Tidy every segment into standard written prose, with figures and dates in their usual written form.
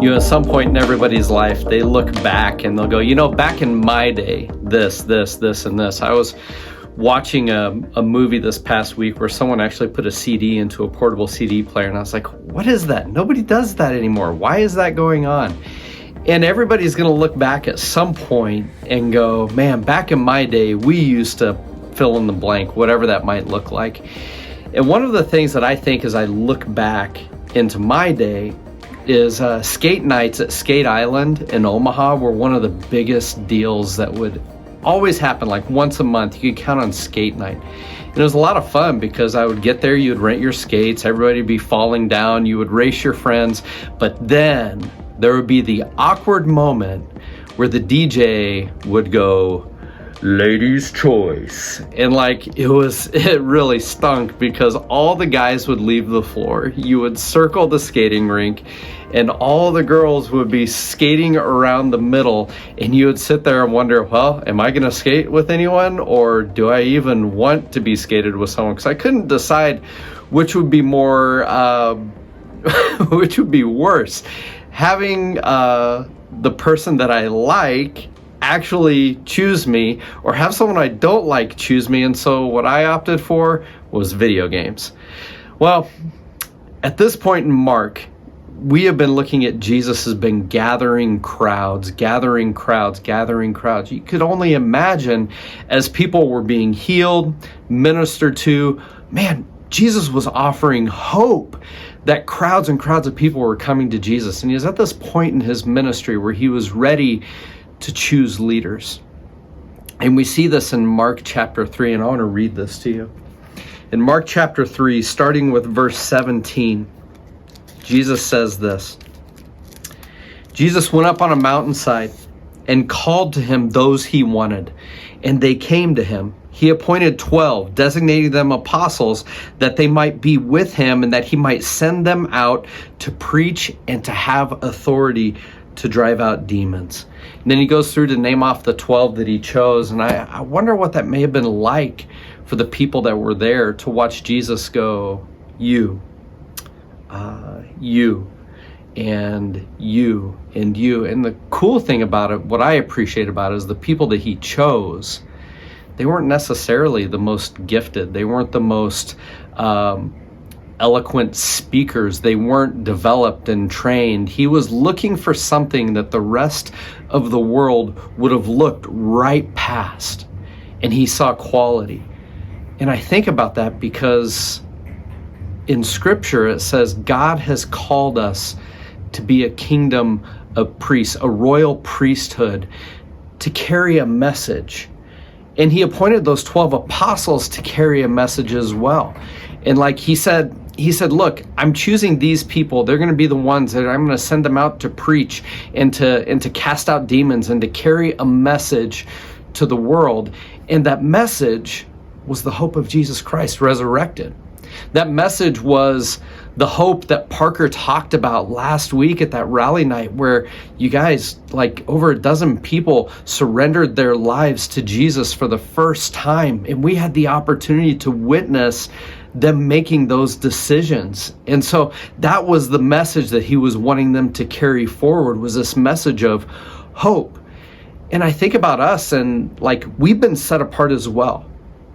At some point in everybody's life, they look back and they'll go, back in my day, this, and this. I was watching a movie this past week where someone actually put a CD into a portable CD player, and I was like, what is that? Nobody does that anymore. Why is that going on? And everybody's going to look back at some point and go, man, back in my day, we used to fill in the blank, whatever that might look like. And one of the things that I think as I look back into my day is skate nights at Skate Island in Omaha were one of the biggest deals that would always happen, like once a month. You could count on skate night. And it was a lot of fun because I would get there, you'd rent your skates, everybody would be falling down, you would race your friends, but then there would be the awkward moment where the DJ would go, ladies' choice. And it really stunk because all the guys would leave the floor. You would circle the skating rink and all the girls would be skating around the middle, and you would sit there and wonder, well, am I going to skate with anyone, or do I even want to be skated with someone? Because I couldn't decide which would be more, which would be worse. Having the person that I like actually choose me, or have someone I don't like choose me. And so what I opted for was video games. Well, at this point in Mark, we have been looking at Jesus has been gathering crowds. You could only imagine as people were being healed, ministered to, man, Jesus was offering hope that crowds and crowds of people were coming to Jesus. And he was at this point in his ministry where he was ready to choose leaders. And we see this in Mark chapter 3, and I want to read this to you. In Mark chapter 3, starting with verse 17, Jesus says this: Jesus went up on a mountainside and called to him those he wanted, and they came to him. He appointed 12, designating them apostles, that they might be with him and that he might send them out to preach and to have authority to drive out demons. And then he goes through to name off the 12 that he chose. And I wonder what that may have been like for the people that were there to watch Jesus go, you, and you, and you. And the cool thing about it, what I appreciate about it, is the people that he chose, they weren't necessarily the most gifted. They weren't the most eloquent speakers. They weren't developed and trained. He was looking for something that the rest of the world would have looked right past. And he saw quality. And I think about that because in Scripture it says God has called us to be a kingdom of priests, a royal priesthood, to carry a message. And he appointed those 12 apostles to carry a message as well. And like he said, look, I'm choosing these people. They're going to be the ones that I'm going to send them out to preach and to cast out demons and to carry a message to the world. And that message was the hope of Jesus Christ resurrected. That message was the hope that Parker talked about last week at that rally night, where you guys, like over a dozen people, surrendered their lives to Jesus for the first time. And we had the opportunity to witness them making those decisions. And so that was the message that he was wanting them to carry forward, was this message of hope. And I think about us, and like we've been set apart as well.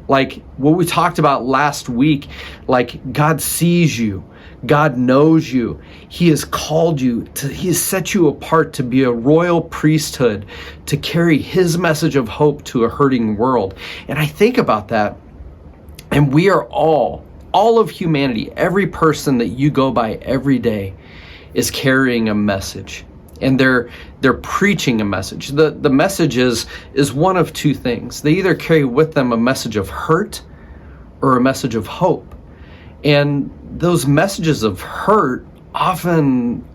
Like what we talked about last week, like God sees you, God knows you, he has called you, he has set you apart to be a royal priesthood, to carry his message of hope to a hurting world. And I think about that, and we are all of humanity, every person that you go by every day is carrying a message. And they're preaching a message. The message is one of two things. They either carry with them a message of hurt or a message of hope. And those messages of hurt often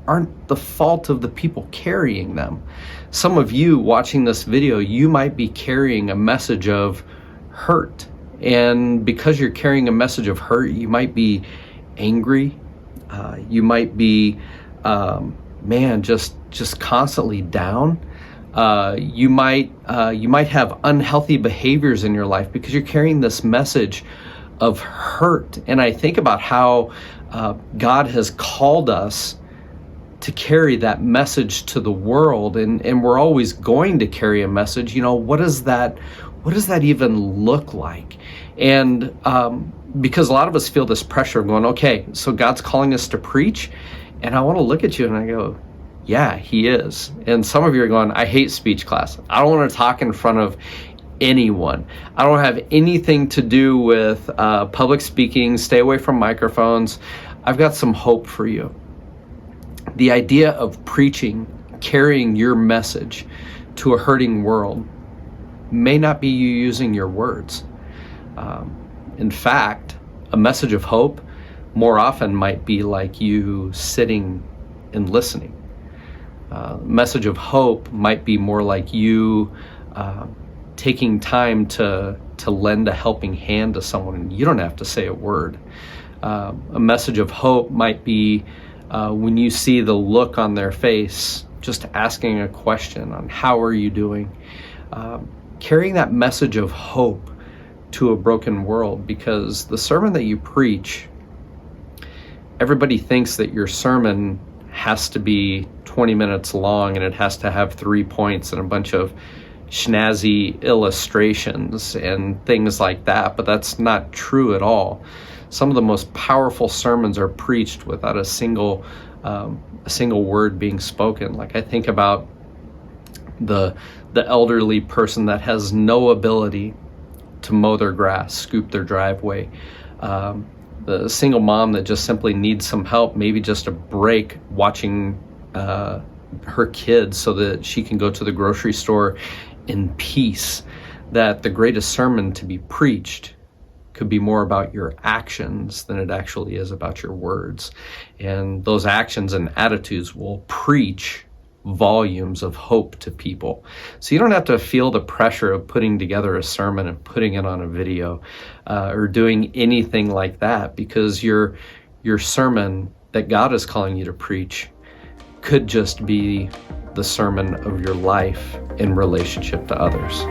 aren't the fault of the people carrying them. Some of you watching this video, you might be carrying a message of hurt. And because you're carrying a message of hurt, you might be angry. You might be just constantly down. You might have unhealthy behaviors in your life because you're carrying this message of hurt. And I think about how God has called us to carry that message to the world, and we're always going to carry a message, what does that even look like? And because a lot of us feel this pressure of going, okay, so God's calling us to preach, and I want to look at you and I go, yeah, he is. And some of you are going, I hate speech class. I don't want to talk in front of anyone. I don't have anything to do with public speaking. Stay away from microphones. I've got some hope for you. The idea of preaching, carrying your message to a hurting world, may not be you using your words. In fact, a message of hope more often might be like you sitting and listening. Message of hope might be more like you taking time to lend a helping hand to someone, and you don't have to say a word. A message of hope might be when you see the look on their face, just asking a question on how are you doing. Carrying that message of hope to a broken world, because the sermon that you preach, everybody thinks that your sermon has to be 20 minutes long and it has to have 3 points and a bunch of snazzy illustrations and things like that, but that's not true at all. Some of the most powerful sermons are preached without a single word being spoken. Like, I think about the elderly person that has no ability to mow their grass, scoop their driveway, the single mom that just simply needs some help, maybe just a break watching her kids so that she can go to the grocery store in peace. That the greatest sermon to be preached could be more about your actions than it actually is about your words. And those actions and attitudes will preach volumes of hope to people. So you don't have to feel the pressure of putting together a sermon and putting it on a video or doing anything like that, because your sermon that God is calling you to preach could just be the sermon of your life in relationship to others.